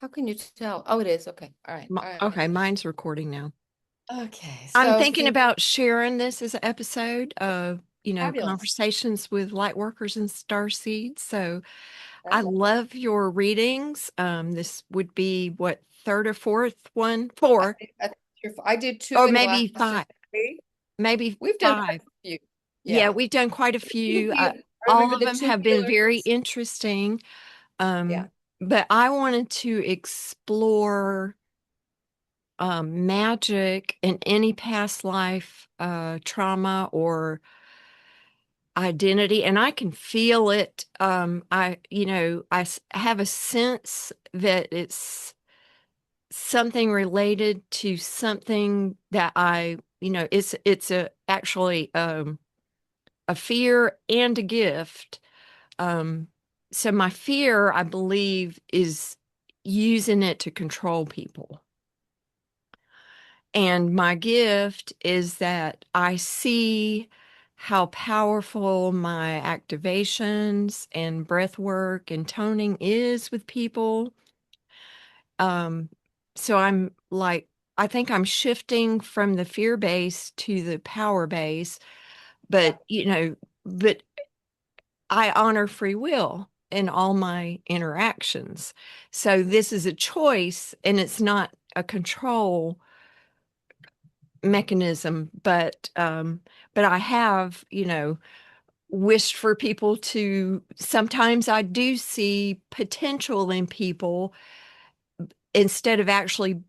How can you tell? Oh, it is. Okay. All right. All right. Okay, mine's recording now. Okay. I'm So thinking feel about sharing this as an episode of, fabulous. conversations with light workers and star seeds. So I Right? love your readings. This would be what, third or fourth one? I Four, think, I did two or in maybe Glastonbury. five. Maybe We've done quite five. a few. Yeah, Yeah. we've done quite a Two few. I All remember of the them two have been very healers. interesting. Yeah. Um, but I wanted to explore magic in any past life trauma or identity, and I can feel it. Have a sense that it's something related to something that it's a actually a fear and a gift. Um, so my fear, I believe, is using it to control people. And my gift is that I see how powerful my activations and breath work and toning is with people. Um, so I'm like, I think I'm shifting from the fear base to the power base, Yeah. but I honor free will in all my interactions. So this is a choice and it's not a control mechanism, but I have, wished for people to sometimes I do see potential in people instead of actually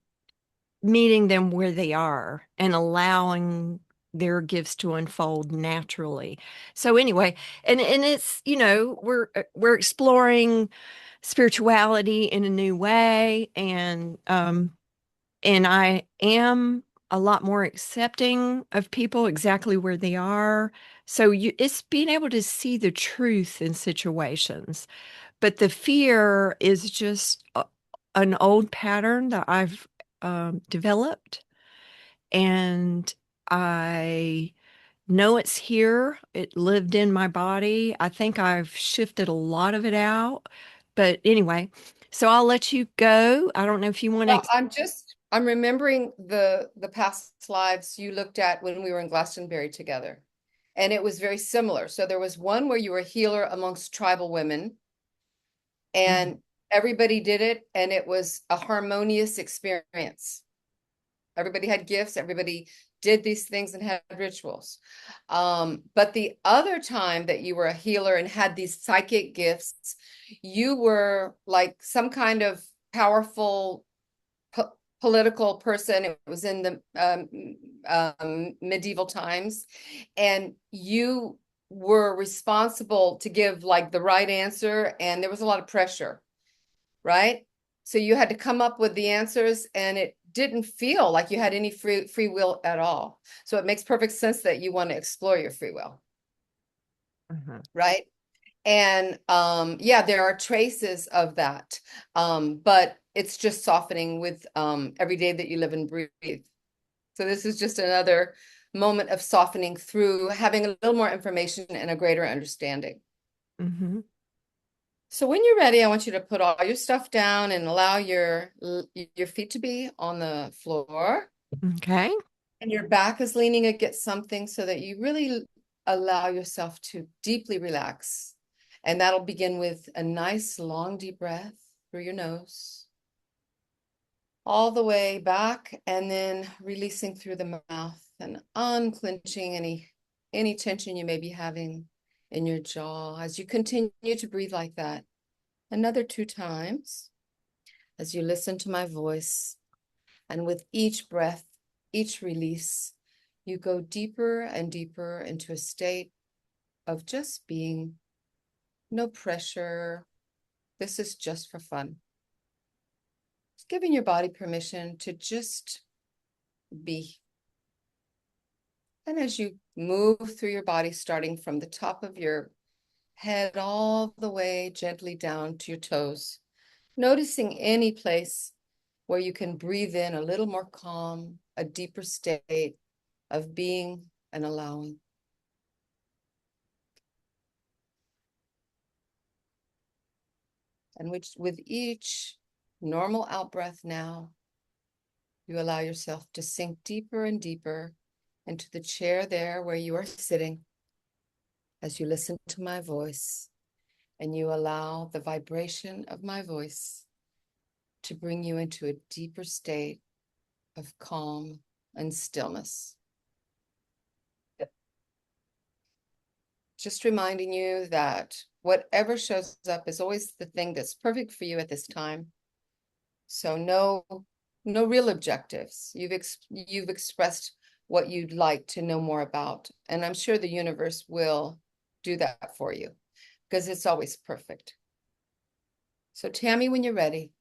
meeting them where they are and allowing their gifts to unfold naturally. So anyway, and it's, we're exploring spirituality in a new way, and I am a lot more accepting of people exactly where they are. So it's being able to see the truth in situations. But the fear is just an old pattern that I've developed. And I know it's here. It lived in my body. I think I've shifted a lot of it out. But anyway, so I'll let you go. I don't know if you want to. Well, I'm remembering the past lives you looked at when we were in Glastonbury together. And it was very similar. So there was one where you were a healer amongst tribal women, and everybody did it, and it was a harmonious experience. Everybody had gifts, everybody did these things and had rituals. But the other time that you were a healer and had these psychic gifts, you were like some kind of powerful po political person. It was in the medieval times, and you were responsible to give like the right answer, and there was a lot of pressure, right? So you had to come up with the answers, and it didn't feel like you had any free will at all. So it makes perfect sense that you want to explore your free will, Mhm. right? And yeah, there are traces of that. But it's just softening with every day that you live and breathe. So this is just another moment of softening through having a little more information and a greater understanding. Mhm. So when you're ready, I want you to put all your stuff down and allow your feet to be on the floor, Okay. and your back is leaning against something so that you really allow yourself to deeply relax. And that'll begin with a nice long deep breath through your nose, all the way back, and then releasing through the mouth and unclenching any tension you may be having in your jaw as you continue to breathe like that. Another 2 times as you listen to my voice. And with each breath, each release, you go deeper and deeper into a state of just being, no pressure. This is just for fun. Just giving your body permission to just be. And as you move through your body, starting from the top of your head all the way gently down to your toes, noticing any place where you can breathe in a little more calm, a deeper state of being and allowing. And which with each normal out breath now, you allow yourself to sink deeper and deeper into the chair there where you are sitting as you listen to my voice and you allow the vibration of my voice to bring you into a deeper state of calm and stillness. Just reminding you that whatever shows up is always the thing that's perfect for you at this time. So no real objectives. You've expressed what you'd like to know more about, and I'm sure the universe will do that for you because it's always perfect. So Tami, when you're ready,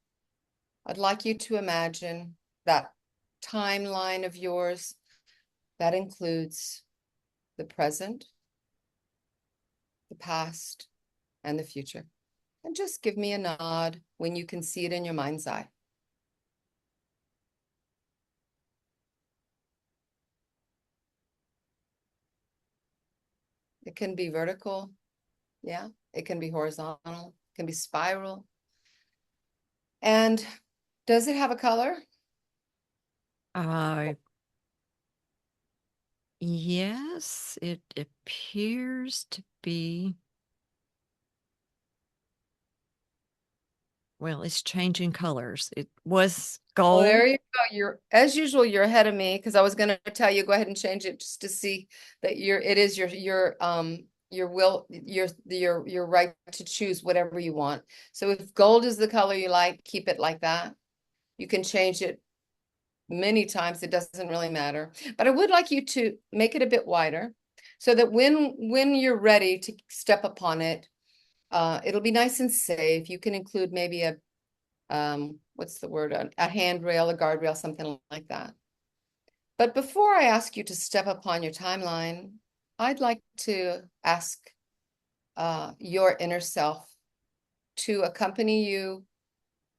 I'd like you to imagine that timeline of yours that includes the present, the past, and the future. And just give me a nod when you can see it in your mind's eye. It can be vertical, yeah. It can be horizontal, it can be spiral. And does it have a color? Uh, yes, it appears to be. Well, it's changing colors. It was Well, gold. there you go. You're, as usual, you're ahead of me because I was going to tell you go ahead and change it just to see that it is your will your right to choose whatever you want. So if gold is the color you like, keep it like that. You can change it many times. It doesn't really matter. But I would like you to make it a bit wider so that when you're ready to step upon it, it'll be nice and safe. You can include maybe a what's the word, a handrail, a guardrail, something like that. But before I ask you to step upon your timeline, I'd like to ask your inner self to accompany you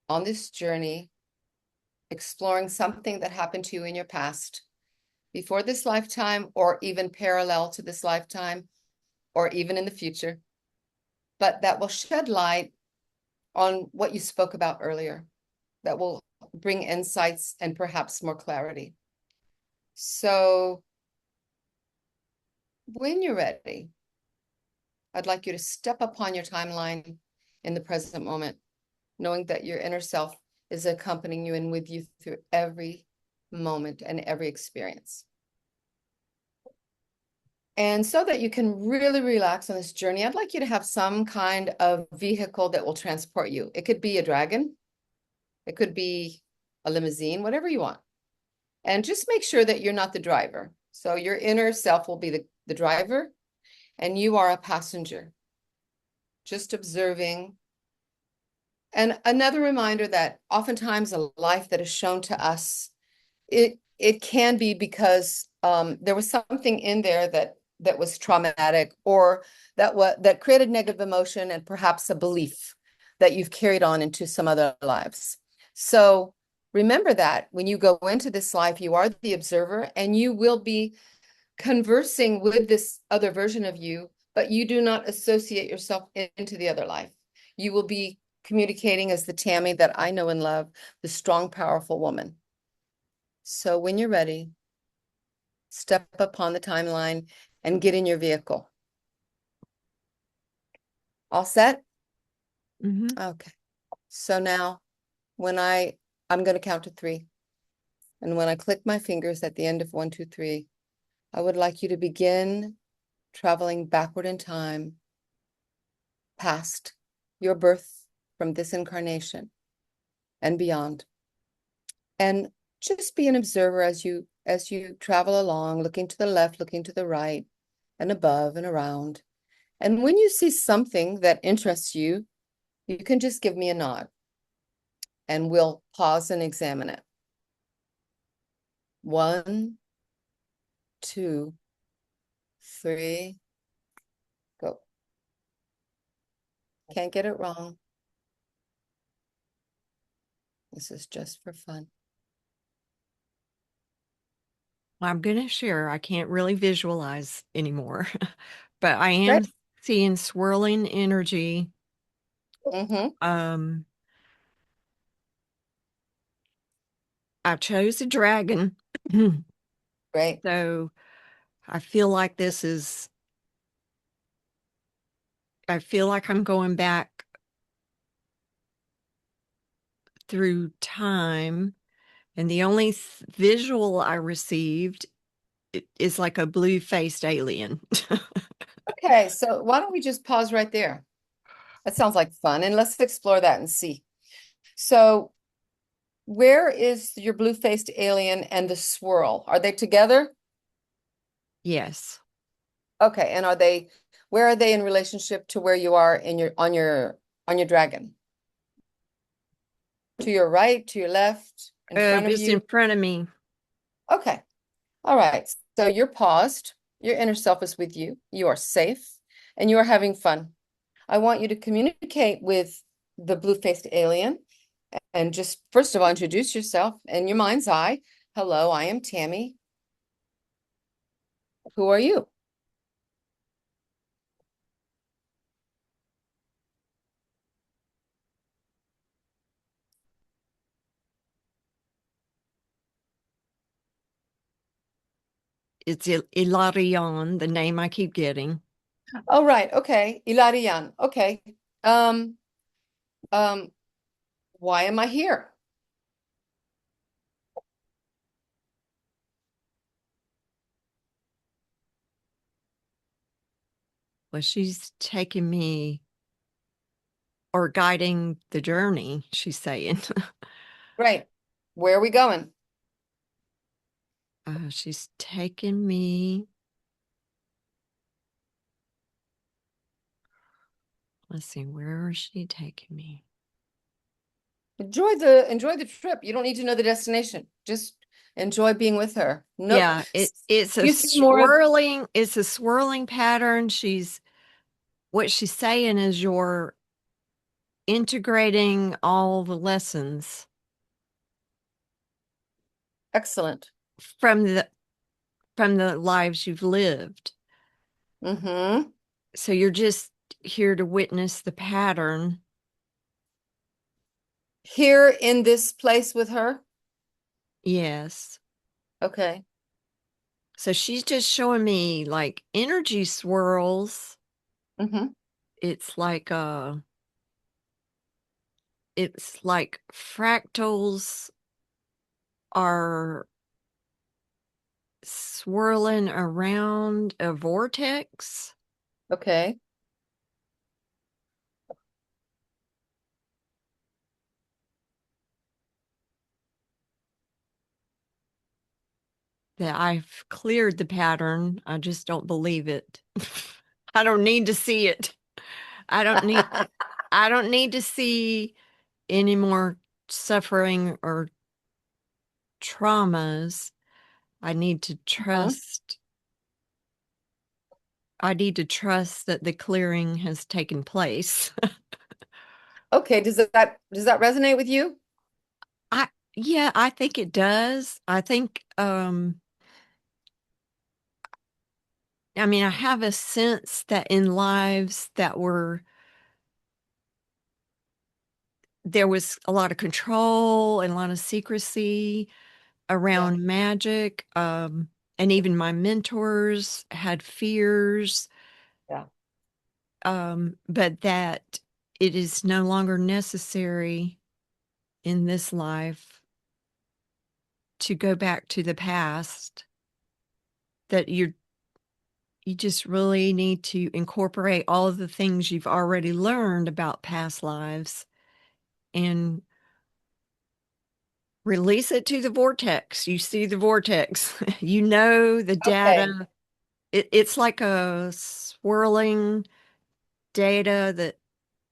on this journey, exploring something that happened to you in your past, before this lifetime, or even parallel to this lifetime, or even in the future, but that will shed light on what you spoke about earlier, that will bring insights and perhaps more clarity. So when you're ready, I'd like you to step upon your timeline in the present moment, knowing that your inner self is accompanying you and with you through every moment and every experience. And so that you can really relax on this journey, I'd like you to have some kind of vehicle that will transport you. It could be a dragon, it could be a limousine, whatever you want. And just make sure that you're not the driver. So your inner self will be the driver, and you are a passenger, just observing. And another reminder that oftentimes a life that is shown to us, it can be because there was something in there that was traumatic, or that created negative emotion and perhaps a belief that you've carried on into some other lives. So remember that when you go into this life, you are the observer and you will be conversing with this other version of you, but you do not associate yourself into the other life. You will be communicating as the Tami that I know and love, the strong, powerful woman. So when you're ready, step upon the timeline and get in your vehicle. All set? Mm-hmm. Okay. So now I'm going to count to 3. And when I click my fingers at the end of 1, 2, 3, I would like you to begin traveling backward in time past your birth from this incarnation and beyond. And just be an observer as you travel along, looking to the left, looking to the right, and above and around. And when you see something that interests you, you can just give me a nod and we'll pause and examine it. 1, 2, 3, go. Can't get it wrong. This is just for fun. I'm going to share. I can't really visualize anymore, but I am Right? seeing swirling energy. Mm-hmm. Um, I chose a dragon. Great. So I feel like I feel like I'm going back through time. And the only visual I received is like a blue-faced alien. Okay, so why don't we just pause right there? That sounds like fun, and let's explore that and see. So, where is your blue-faced alien and the swirl? Are they together? Yes. Okay, and where are they in relationship to where you are in your dragon? To your right, to your left, in front of Just you? in front of me. Okay. All right. So you're paused. Your inner self is with you. You are safe and you are having fun. I want you to communicate with the blue-faced alien and just first of all introduce yourself in your mind's eye. Hello, I am Tami. Who are you? It's Ilarion, the name I keep getting. Oh, right. Okay. Ilarian. Okay. Um, um, why am I here? Well, she's taking me or guiding the journey, she's saying. Great. Where are we going? She's taking me. Let's see, where is she taking me? Enjoy the trip. You don't need to know the destination. Just enjoy being with her. No, Yeah, it's a you see more of swirling pattern. What she's saying is you're integrating all the lessons excellent. from the lives you've lived. Mm-hmm. So you're just here to witness the pattern. Here in this place with her. Yes. Okay. So she's just showing me like energy swirls. Mm-hmm. It's like fractals are swirling around a vortex Okay. that I've cleared the pattern. I just don't believe it. I don't need to see it. I don't need I don't need to see any more suffering or traumas. I need to Mhm. trust I need to trust that the clearing has taken place. Okay. Does that resonate with you? I Yeah, I think it does. I mean, I have a sense that in lives that there was a lot of control and a lot of secrecy Yeah. around magic. And even my mentors had fears, Yeah. but that it is no longer necessary in this life to go back to the past, that you just really need to incorporate all of the things you've already learned about past lives and release it to the vortex. You see the vortex, you know the Okay. data. It's like a swirling data that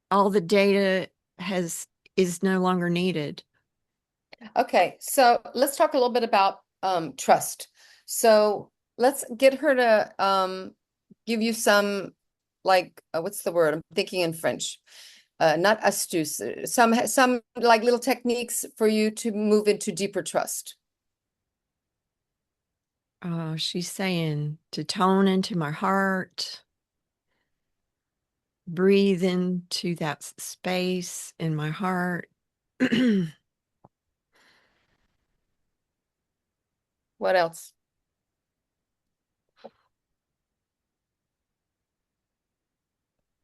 all the data has is no longer needed. Okay. So let's talk a little bit about trust. So let's get her to give you some like what's the word? I'm thinking in French. Not astuce. Some like little techniques for you to move into deeper trust. Oh, she's saying to tone into my heart, breathe into that space in my heart. What else?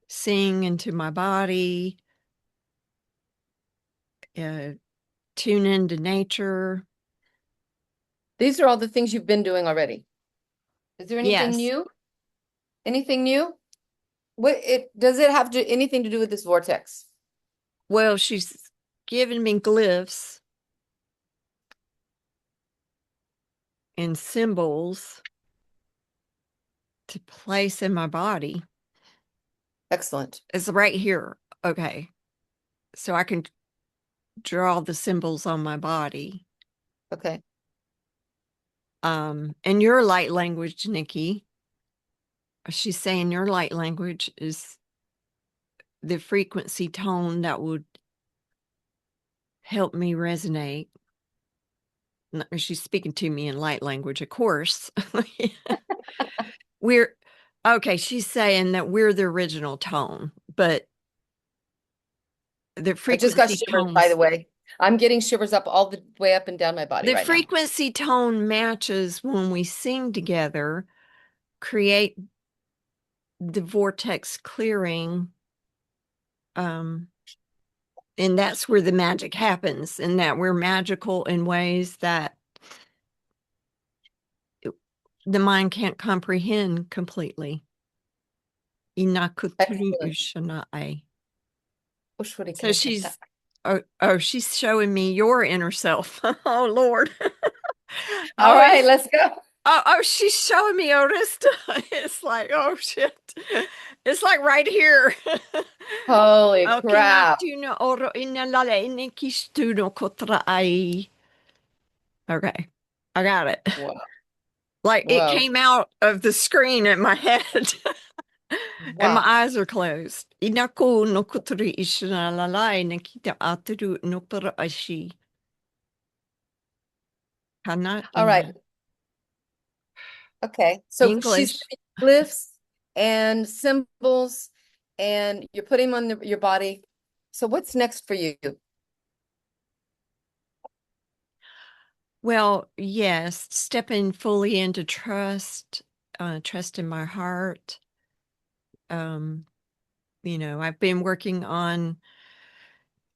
Sing into my body, uh, tune into nature. These are all the things you've been doing already. Is there anything Yes. new? Anything new? What it does it have to anything to do with this vortex? Well, she's given me glyphs and symbols to place in my body. Excellent. It's right here. Okay. So I can draw the symbols on my body. Okay. And your light language, Nikki, she's saying your light language is the frequency tone that would help me resonate. She's speaking to me in light language, of course. We're okay. She's saying that we're the original tone, but the I just got frequency shivers, by the tones, way. I'm getting shivers up all the way up and down my body the right now. frequency tone matches when we sing together, create the vortex clearing. Um, and that's where the magic happens, and that we're magical in ways that the mind can't comprehend completely. Inakuturu Excellent. Ushanae. So Ushwari. she's showing me your inner self. Oh Lord. All Oh, right, let's go. she's showing me Orista. It's like, oh shit. It's like right here. Holy Oh, crap. kinatuno oro inalale inikistuno kotra ai. Okay. I got it. Whoa. Like it Whoa. came out of the screen in my head. And my Wow. eyes are closed. Inako no kotri ishina lalai nakita ataru no para ashi. Kana All right. ina. Okay. So she's English. giving you glyphs and symbols, and you're putting them on your body. So what's next for you? Well, yes, stepping fully into trust, trust in my heart. Um, I've been working on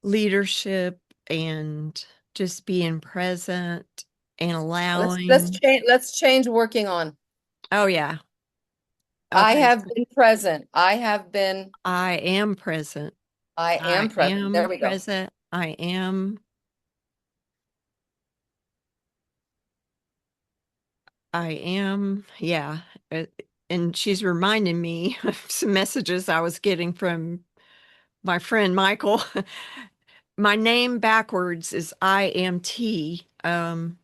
leadership and just being present and allowing. Let's change working on. Oh yeah. I Okay. have been present. I am present. I I am present. There am we go. present. I am, yeah. Uh, and she's reminding me of some messages I was getting from my friend Michael. My name backwards is IMT, but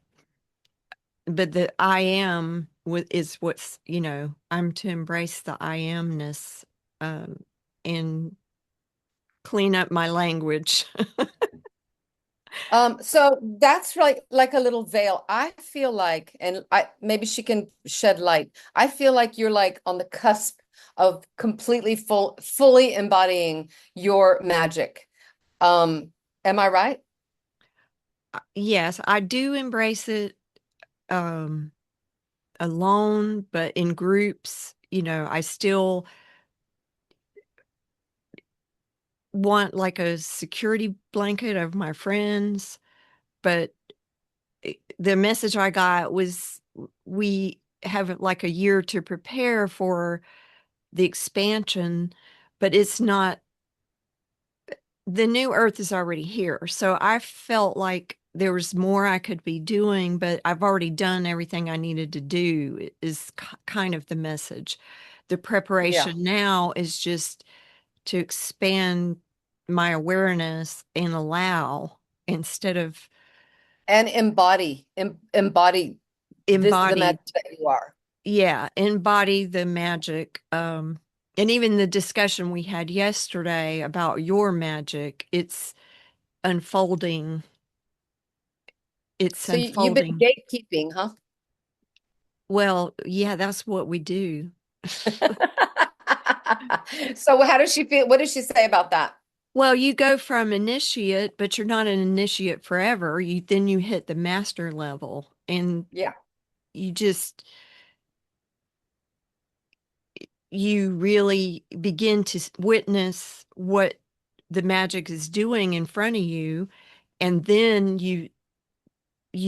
the I am is what's, I'm to embrace the I amness, and clean up my language. So that's like a little veil. I feel like, and I maybe she can shed light. I feel like you're like on the cusp of completely fully embodying your magic. Am I right? Yes, I do embrace it, um, alone, but in groups, I still want like a security blanket of my friends. But the message I got was we have like a year to prepare for the expansion, but it's not, the new earth is already here. So I felt like there was more I could be doing, but I've already done everything I needed to do, is kind of the message. The Yeah. preparation now is just to expand my awareness and allow, instead of And embody the embodied. magic that you are. Yeah, embody the magic. And even the discussion we had yesterday about your magic, unfolding. It's So you've been unfolding. gatekeeping, huh? Well, yeah, that's what we do. So how does she feel? What does she say about that? Well, you go from initiate, but you're not an initiate forever. You hit the master level. And Yeah. you just, you really begin to witness what the magic is doing in front of you, and then you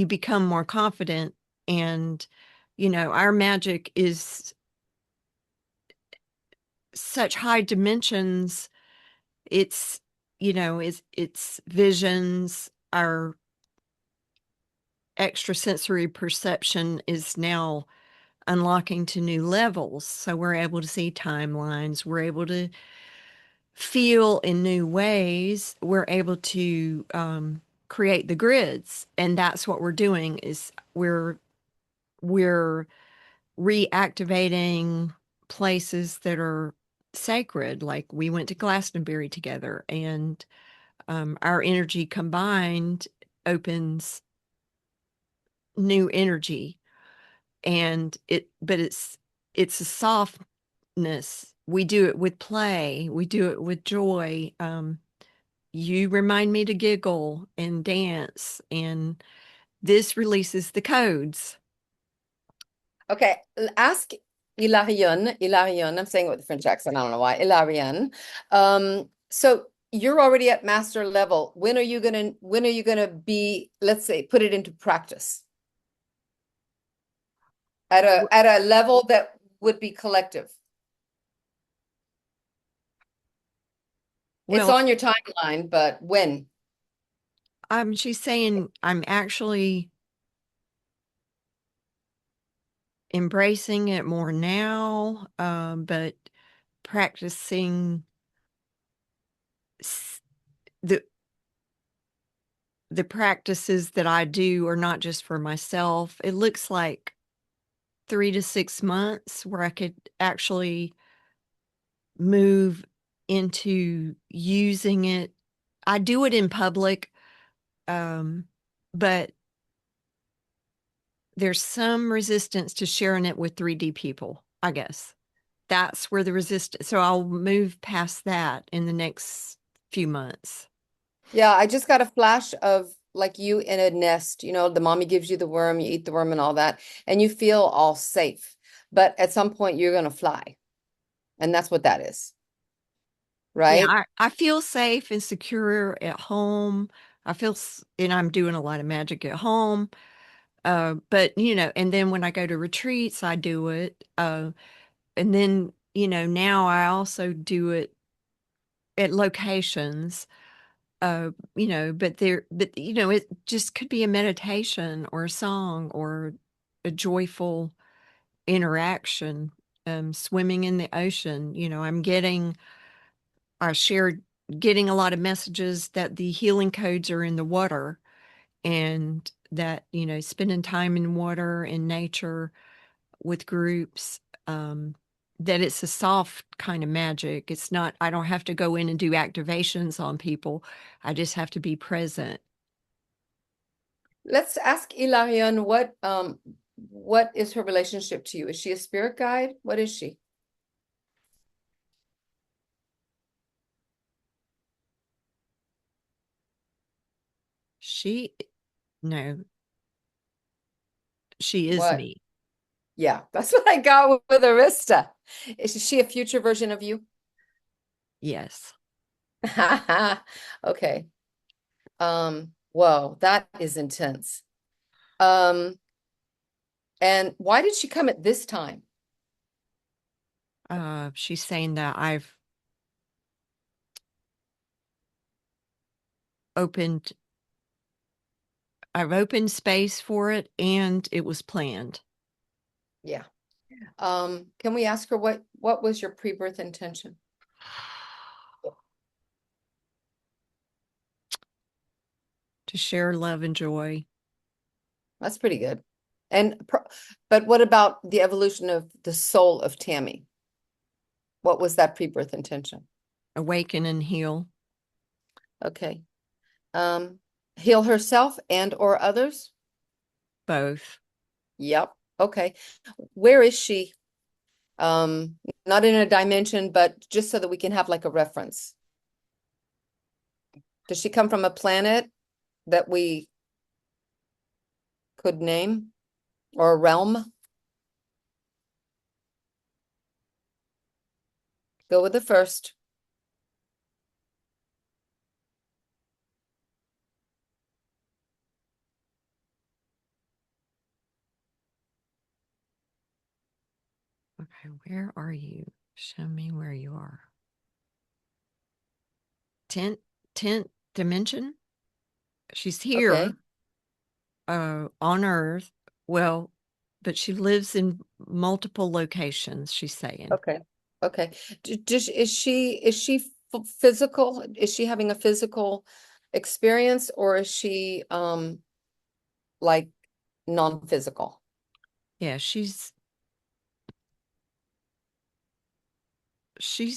become more confident. And our magic is such high dimensions. It's it's visions. Our extrasensory perception is now unlocking to new levels, so we're able to see timelines, we're able to feel in new ways, we're able to create the grids. And that's what we're doing, is we're reactivating places that are sacred. Like, we went to Glastonbury together, and our energy combined opens new energy. And it's a softness. We do it with play, we do it with joy. You remind me to giggle and dance, and this releases the codes. Okay, ask Ilarion, I'm saying it with a French accent, I don't know why, Ilarion. So you're already at master level. When are you gonna be, let's say, put it into practice? At a level that would be collective. It's Well, on your timeline, but when? she's saying I'm actually embracing it more now, but practicing the practices that I do are not just for myself. It looks like 3 to 6 months where I could actually move into using it. I do it in public, but there's some resistance to sharing it with 3D people, I guess. That's where the resistance. So I'll move past that in the next few months. Yeah, I just got a flash of like you in a nest, the mommy gives you the worm, you eat the worm and all that, and you feel all safe. But at some point you're gonna fly. And that's what that is, Yeah, right? I feel safe and secure at home. And I'm doing a lot of magic at home. But and then when I go to retreats, I do it. And then, now I also do it at locations. But it just could be a meditation or a song or a joyful interaction. Swimming in the ocean. I shared getting a lot of messages that the healing codes are in the water, and that, spending time in water, in nature, with groups, that it's a soft kind of magic. It's not, I don't have to go in and do activations on people. I just have to be present. Let's ask Ilarion what is her relationship to you? Is she a spirit guide? What is she? She, no, she is What? me. Yeah, that's what I got with Arista. Is she a future version of you? Yes. Okay. Whoa, that is intense. Um, and why did she come at this time? She's saying that opened, I've opened space for it, and it was planned. Yeah. Can we ask her what was your pre-birth intention? To share love and joy. That's pretty good. But what about the evolution of the soul of Tami? What was that pre-birth intention? Awaken and heal. Okay. Um, heal herself and or others? Both. Yep. Okay. Where is she? Not in a dimension, but just so that we can have like a reference. Does she come from a planet that we could name? or a realm? Go with the first. Okay, where are you? Show me where you are. 10th dimension. She's Okay. here on Earth. Well, but she lives in multiple locations, she's saying. Okay. Okay. Is she physical? Is she having a physical experience, or is she like non-physical? Yeah, she's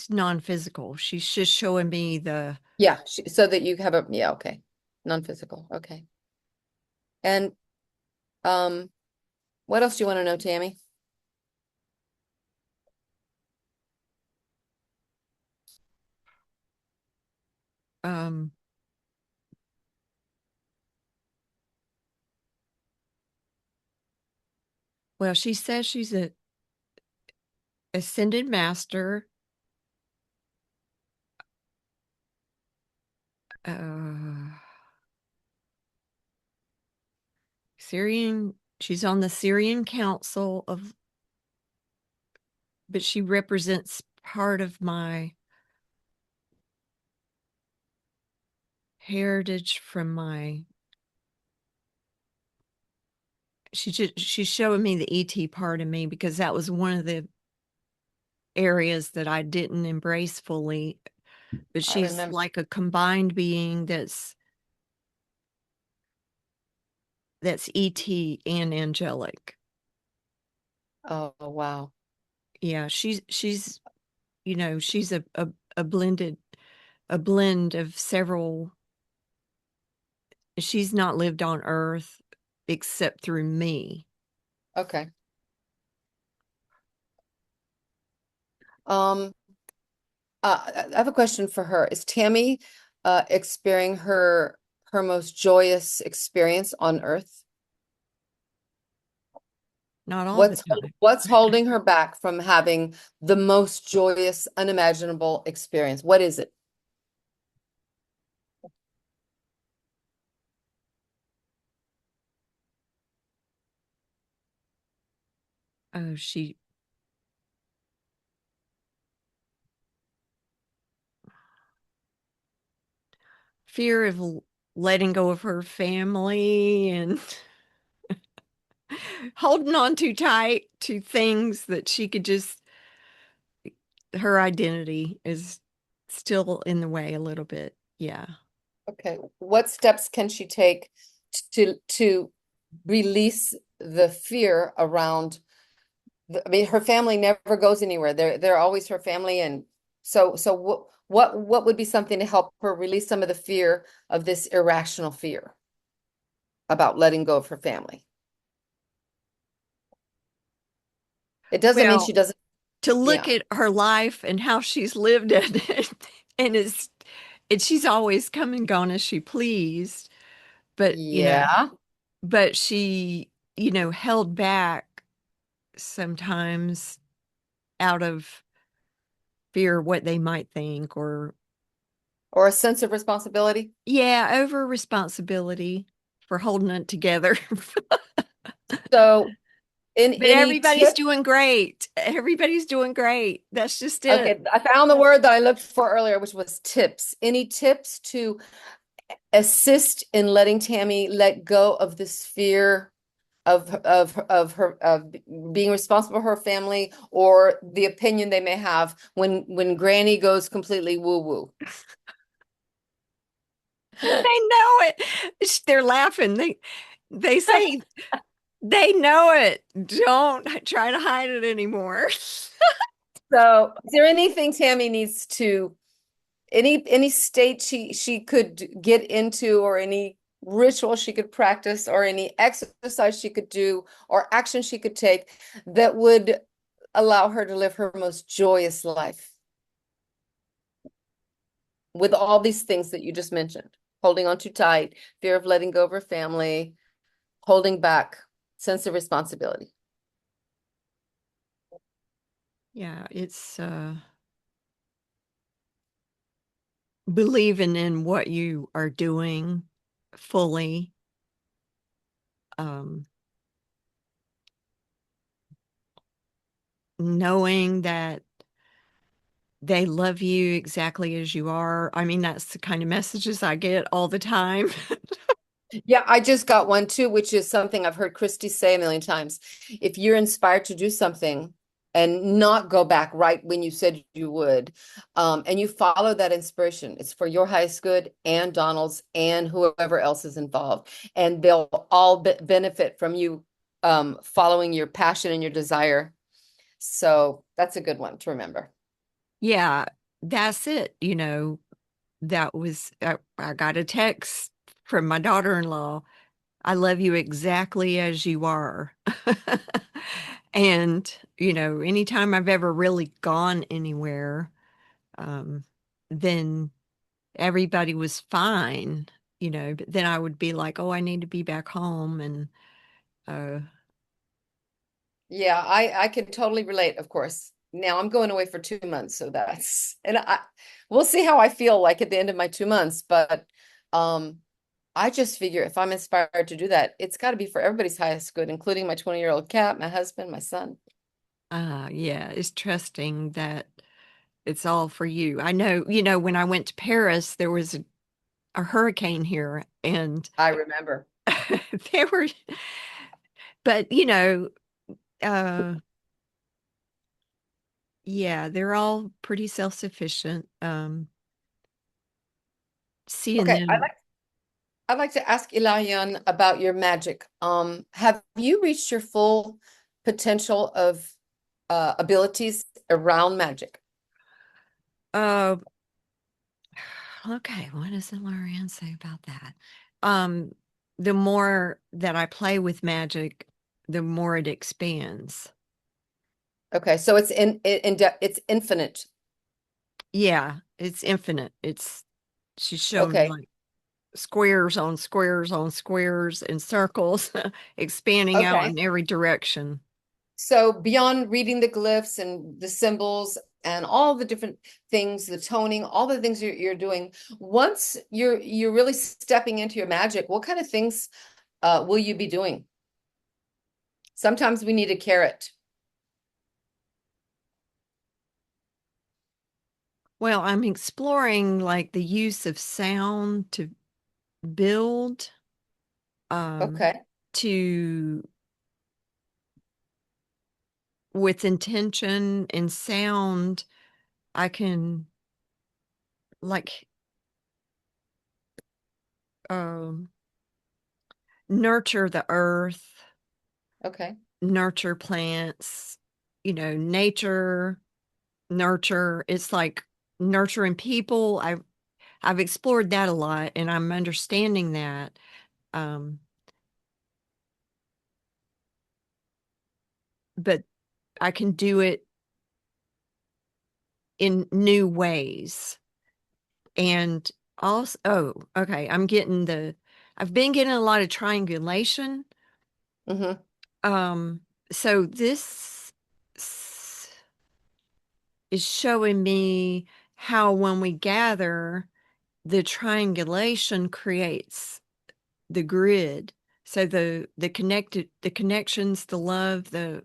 non-physical. She's just showing me the Yeah, so that you have a, yeah, okay. Non-physical. Okay. And um what else do you want to know, Tammy? um well, she says she's a ascended master. Uh Syrian, she's on the Syrian Council of, but she represents part of my heritage from my, she's showing me the ET part of me because that was one of the areas that I didn't embrace fully. But I she's remember. like a combined being that's ET and angelic. Oh, wow. Yeah, she's she's a blended a blend of several. She's not lived on Earth except through me. Okay. Um I have a question for her. Is Tammy experiencing her most joyous experience on Earth? Not all the What's time. what's holding her back from having the most joyous, unimaginable experience? What is it? Oh, she fear of letting go of her family and holding on too tight to things that she could just, her identity is still in the way a little bit. Yeah. Okay, what steps can she take to release the fear around I mean, her family never goes anywhere. They're always her family, and so what would be something to help her release some of the fear of this irrational fear about letting go of her family? It doesn't mean she Well, doesn't, to look yeah. at her life and how she's lived it and is and she's always come and gone as she pleased, but Yeah. but she, held back sometimes out of fear what they might think or Or a sense of responsibility. yeah, over responsibility for holding it together. So in But any everybody's tip, doing great. Everybody's doing great. That's just it. okay, I found the word that I looked for earlier, which was tips. Any tips to assist in letting Tammy let go of this fear of her of being responsible for her family, or the opinion they may have when Granny goes completely woo woo? They know it. They're laughing. They say they know it. Don't try to hide it anymore. So, is there anything Tammy needs to any state she could get into, or any ritual she could practice, or any exercise she could do, or action she could take that would allow her to live her most joyous life with all these things that you just mentioned? Holding on too tight, fear of letting go of her family, holding back sense of responsibility. Yeah, it's believing in what you are doing fully. Um, Knowing that they love you exactly as you are. I mean, that's the kind of messages I get all the time. Yeah, I just got one too, which is something I've heard Christy say a million times. If you're inspired to do something and not go back right when you said you would, and you follow that inspiration, it's for your highest good and Donald's and whoever else is involved. And they'll all benefit from you following your passion and your desire. So that's a good one to remember. Yeah, that's it. That was, I got a text from my daughter-in-law. I love you exactly as you are. And, anytime I've ever really gone anywhere, um, then everybody was fine, but then I would be like, oh, I need to be back home. And, uh, Yeah, I can totally relate, of course. Now I'm going away for 2 months, so that's and I we'll see how I feel like at the end of my 2 months, but um I just figure if I'm inspired to do that, it's got to be for everybody's highest good, including my 20-year-old cat, my husband, my son. yeah, it's trusting that it's all for you. I know, when I went to Paris, there was a hurricane here, and I remember. there were, but uh, yeah, they're all pretty self-sufficient. Seeing Okay, them, I'd like to ask Ilayan about your magic. Have you reached your full potential of abilities around magic? uh, okay, what does the Lorian say about that? Um, the more that I play with magic, the more it expands. Okay, so it's infinite. Yeah, it's infinite. She's shown me Okay. like squares on squares on squares and circles expanding out Okay. in every direction. So beyond reading the glyphs and the symbols and all the different things, the toning, all the things you're doing, once you're really stepping into your magic, what kind of things will you be doing? Sometimes we need a carrot. Well, I'm exploring like the use of sound to build, um, Okay. to with intention and sound, I can like um nurture the earth, Okay. nurture plants, nature, nurture. It's like nurturing people. I've explored that a lot and I'm understanding that. Um, but I can do it in new ways. And also, oh, okay, I've been getting a lot of triangulation. Mm-hmm. Um, so this s- is showing me how when we gather, the triangulation creates the grid. So the connections, the love, the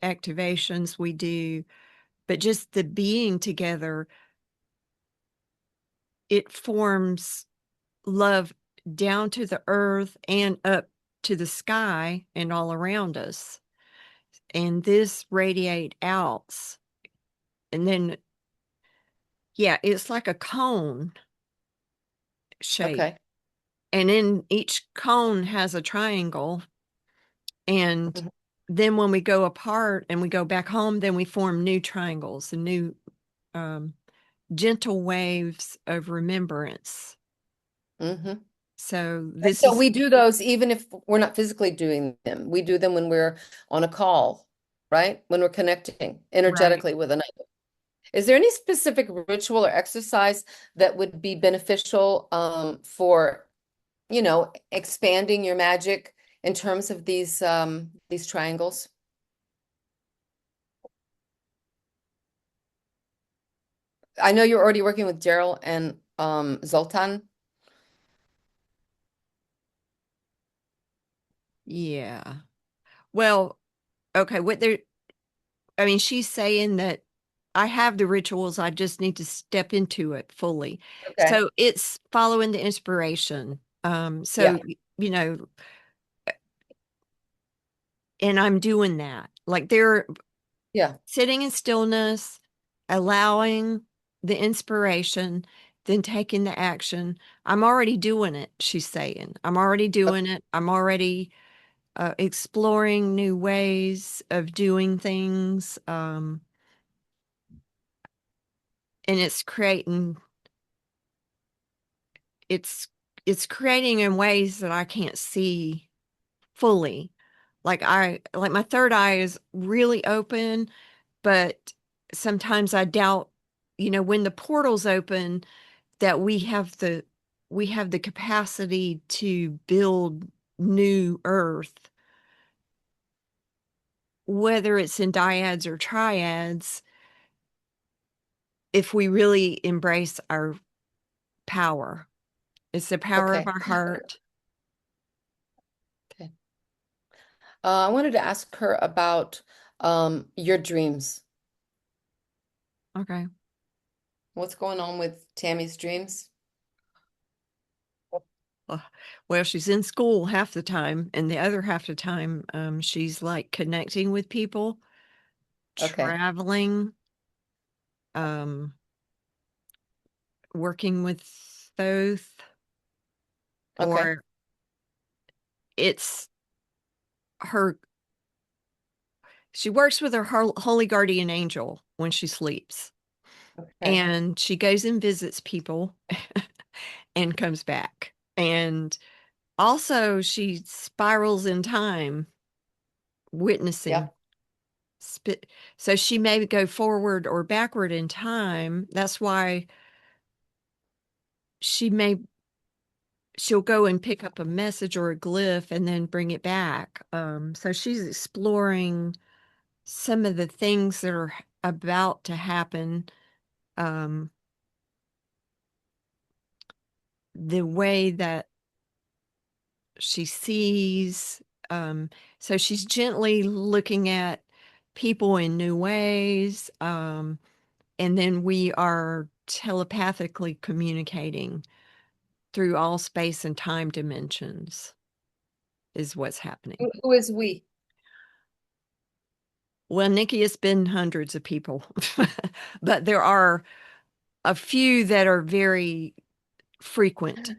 activations we do, but just the being together, it forms love down to the earth and up to the sky and all around us. And this radiate out. And then, yeah, it's like a cone shape. Okay. And in each cone has a triangle. And Mhm. then when we go apart and we go back home, then we form new triangles and new um, gentle waves of remembrance. Mm-hmm. So And this so is we do those even if we're not physically doing them. We do them when we're on a call, right? When we're connecting right. energetically with another. Is there any specific ritual or exercise that would be beneficial for, expanding your magic in terms of these triangles? I know you're already working with Daryl and Zoltan. Yeah. Well, okay, what they're I mean, she's saying that I have the rituals, I just need to step into it fully. Okay. So it's following the inspiration. Yeah. You know, and I'm doing that. Like they're Yeah. sitting in stillness, allowing the inspiration, then taking the action. I'm already doing it, she's saying. I'm already Okay. doing it. I'm already exploring new ways of doing things. And it's it's creating in ways that I can't see fully. Like my third eye is really open, but sometimes I doubt, when the portals open, that we have the capacity to build new earth, whether it's in dyads or triads, if we really embrace our power. It's the power of Okay. our heart. Okay. I wanted to ask her about your dreams. Okay. What's going on with Tammy's dreams? Uh, Well, she's in school half the time, and the other half the time, she's like connecting with people, Okay. traveling, um, working with both, Okay. or it's her. She works with her holy guardian angel when she sleeps, Okay. and she goes and visits people and comes back. And also, she spirals in time, Yeah. witnessing. Sp- So she may go forward or backward in time. That's why she may she'll go and pick up a message or a glyph and then bring it back. So she's exploring some of the things that are about to happen, um, the way that she sees. Um, so she's gently looking at people in new ways. And then we are telepathically communicating through all space and time dimensions, is what's happening. Who is we? Well, Nikki, has been hundreds of people, but there are a few that are very frequent.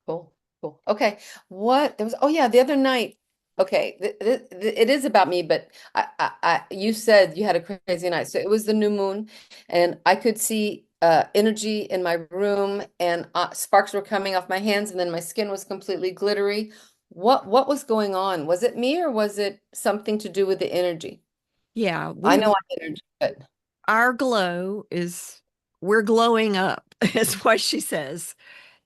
Cool. Cool. Okay. What there was, oh yeah, the other night. Okay, it is about me, but you said you had a crazy night. So it was the new moon, and I could see energy in my room, and sparks were coming off my hands, and then my skin was completely glittery. What was going on? Was it me or was it something to do with the energy? Yeah, I know I'm energy, but our glow is, we're glowing up, is what she says.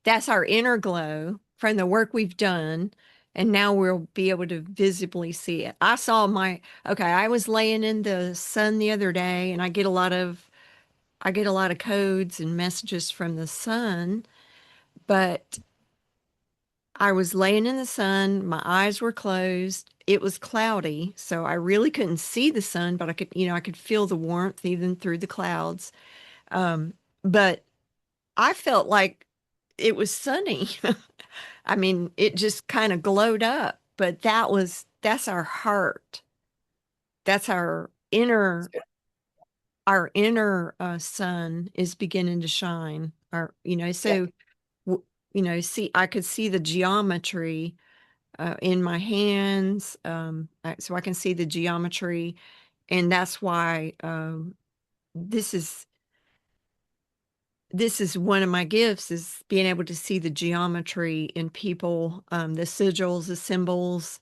That's our inner glow from the work we've done. And now we'll be able to visibly see it. Okay, I was laying in the sun the other day and I get a lot of codes and messages from the sun, but I was laying in the sun, my eyes were closed. It was cloudy, so I really couldn't see the sun, but I could feel the warmth even through the clouds. But I felt like it was sunny. I mean, it just kind of glowed up, but that's our heart. That's our inner sun is beginning to shine. yeah, So see, I could see the geometry in my hands, so I can see the geometry, and that's why this is this is one of my gifts, is being able to see the geometry in people, the sigils, the symbols,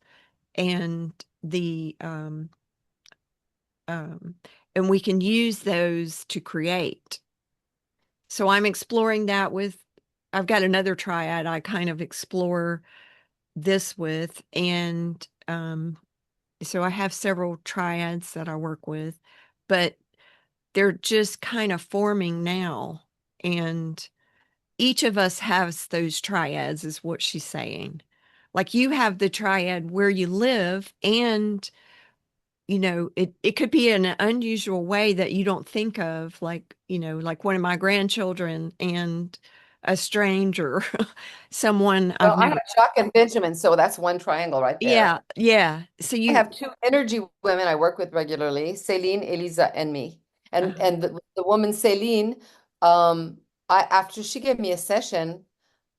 and the um, and we can use those to create. So I'm exploring that with I've got another triad I kind of explore this with, and so I have several triads that I work with, but they're just kind of forming now, and each of us has those triads, is what she's saying. Like you have the triad where you live, and it could be in an unusual way that you don't think of, like, like one of my grandchildren and a stranger, someone Well, I've I never. have Chuck and Benjamin, so that's one triangle right there. Yeah, yeah. So I you, have two energy women I work with regularly, Celine, Elisa, and me. uh, And the woman Celine, I after she gave me a session,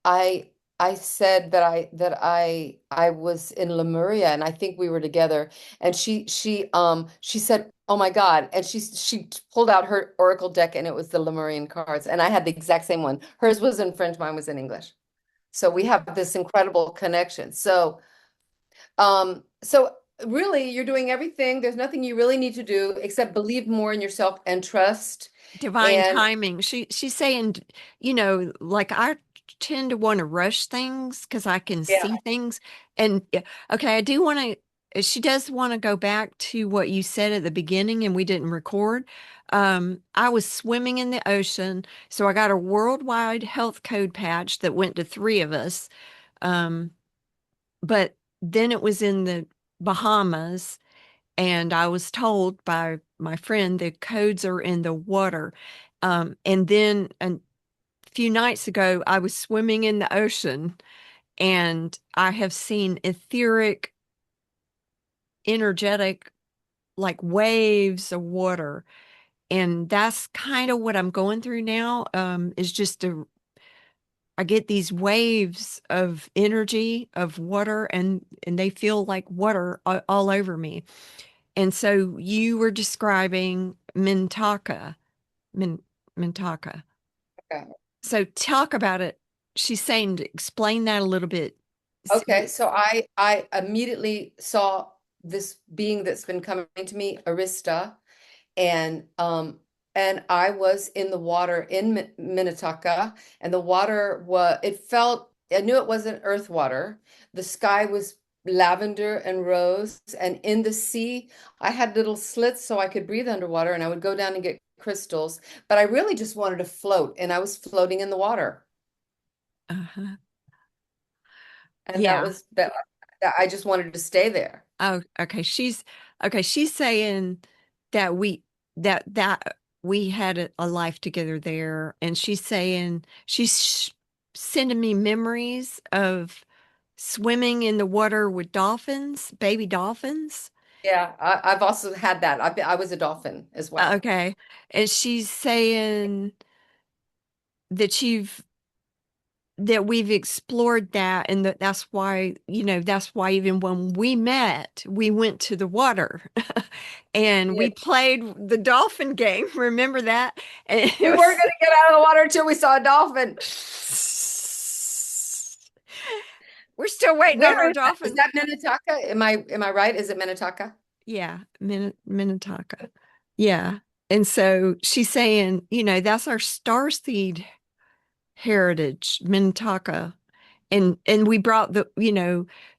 I I said that I was in Lemuria and I think we were together. And she said, "Oh my God." And she pulled out her Oracle deck and it was the Lemurian cards. And I had the exact same one. Hers was in French, mine was in English. So we have this incredible connection. So really, you're doing everything. There's nothing you really need to do except believe more in yourself and trust. divine And timing. She's saying, like I tend to want to rush things because I can yeah, see things. And yeah, okay, I do want to. She does want to go back to what you said at the beginning, and we didn't record. I was swimming in the ocean, so I got a worldwide health code patch that went to three of us. Um, but then it was in the Bahamas, and I was told by my friend the codes are in the water. And then a few nights ago, I was swimming in the ocean, and I have seen etheric, energetic, like waves of water. And that's kind of what I'm going through now. Is just I get these waves of energy of water, and they feel like water all over me. And so you were describing Mintaka, Min, Mintaka. okay. So talk about it. She's saying to explain that a little bit. Okay, so I immediately saw this being that's been coming to me, Arista, and I was in the water in Minnetonka, and the water was it felt I knew it wasn't earth water. The sky was lavender and rose, and in the sea I had little slits so I could breathe underwater, and I would go down and get crystals, but I really just wanted to float, and I was floating in the water, Uh-huh. and that Yeah. was that I just wanted to stay there. Oh, okay. She's saying that that we had a life together there, and she's saying sending me memories of swimming in the water with dolphins, baby dolphins. Yeah, I've also had that. I was a dolphin as well. Okay. And she's saying that we've explored that, and that's why, that's why even when we met, we went to the water and Yeah. we played the dolphin game. Remember that? And it We weren't was going to get out of the water until we saw a dolphin. we're still waiting on Where our is that? Is dolphin. that Minnetonka? Am I right? Is it Minnetonka? Yeah, Minnetonka. Yeah. And so she's saying, that's our starseed heritage, Minnetonka. And we brought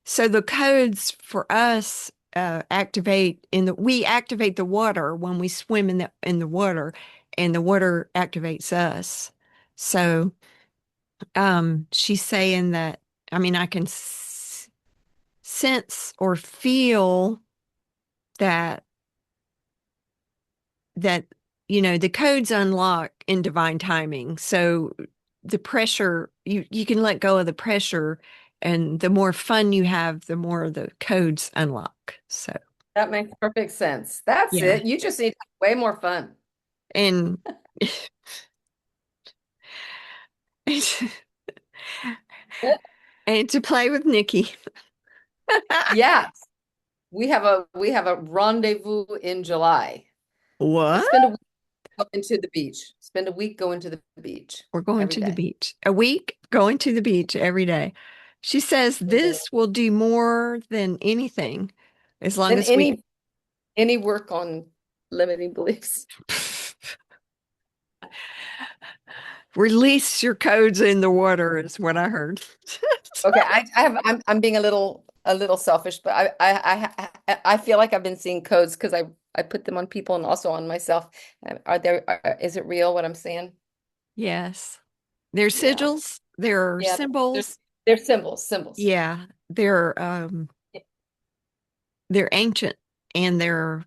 so the codes for us we activate the water when we swim in the water, and the water activates us. So she's saying that, I mean, I can sense or feel that that the codes unlock in divine timing. So the pressure, you can let go of the pressure, and the more fun you have, the more the codes unlock. So That makes perfect sense. That's yeah. it. You just need to have way more fun. And and to play with Nikki. Yes, we have a rendezvous in July. We'll What? spend a week going to the beach. Spend a week going to the beach We're going every to the day. beach. A week going to the beach every day. She says Every day. this will do more than anything as long And as we any work on limiting beliefs. Release your codes in the water is what I heard. Okay, I'm being a little selfish, but I feel like I've been seeing codes because I put them on people and also on myself. Is it real what I'm saying? Yes. They're Yeah. sigils, they're Yeah. They're, symbols. they're symbols. Yeah, they're ancient and they're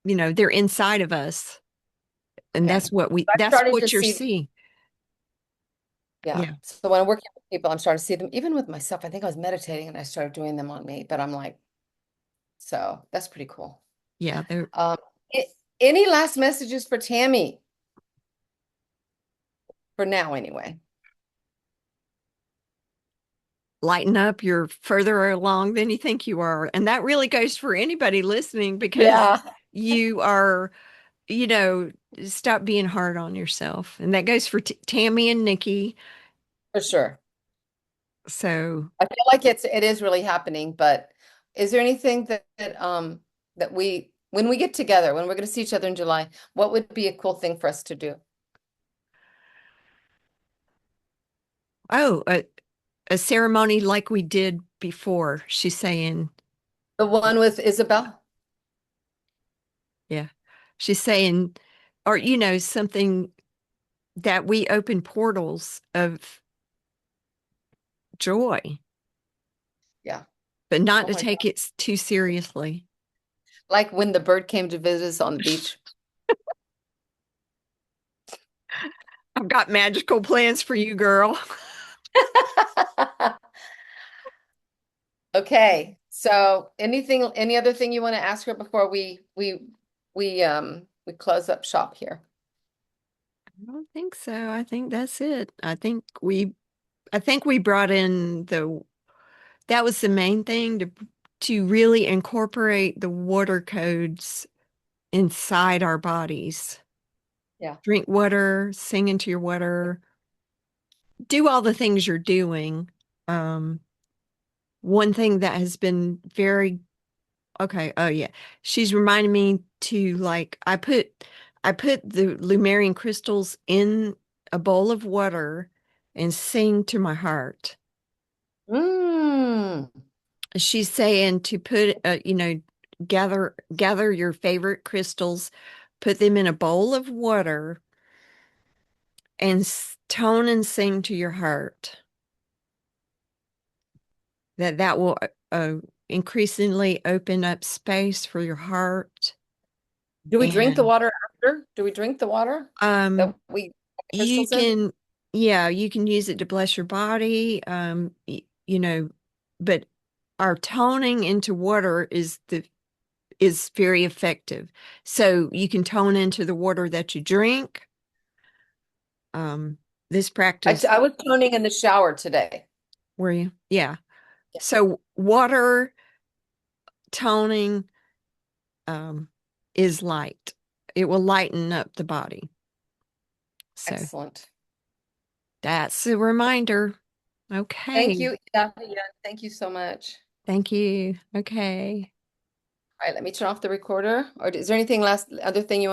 inside of us. And Okay. I've that's started to what you're see, seeing. yeah. Yeah. So when I'm working with people, I'm starting to see them, even with myself. I think I was meditating and I started doing them on me, but I'm like, so that's pretty cool. Yeah, they're Um, a- any last messages for Tammy for now, anyway? lighten up. You're further along than you think you are. And that really goes for anybody listening because Yeah, you are, you know, stop being hard on yourself. And that goes for Tammy and Nikki. for sure. So, I feel like it is really happening, but is there anything that we when we get together, when we're going to see each other in July, what would be a cool thing for us to do? oh, a ceremony like we did before, she's saying. The one with Isabel? Yeah. She's saying, or, something that we open portals of joy, Yeah. but not Oh to my take God. it too seriously. Like when the bird came to visit us on the beach. I've got magical plans for you, girl. Okay. So any other thing you want to ask her before we close up shop here? I don't think so. I think that's it. I think we brought in that was the main thing to really incorporate the water codes inside our bodies. Yeah. Drink water, sing into your water, do all the things you're doing. Um, One thing that has been very okay, oh yeah. She's reminding me to like I put the Lumerian crystals in a bowl of water and sing to my heart. Mm. She's saying to put gather your favorite crystals, put them in a bowl of water and tone and sing to your heart. That will increasingly open up space for your heart. Do we drink the And water after? Do we drink the water um that we put the you crystals in? can yeah, you can use it to bless your body. But our toning into water is very effective. So you can tone into the water that you drink. Um, this practice, I was toning in the shower today. where you, yeah. So water toning um, is light. It will lighten up the body. So Excellent. that's a reminder. Thank Okay. you. Yeah, yeah. Thank you so much. Thank you. Okay. All right, let me turn off the recorder. Or is there anything other thing you want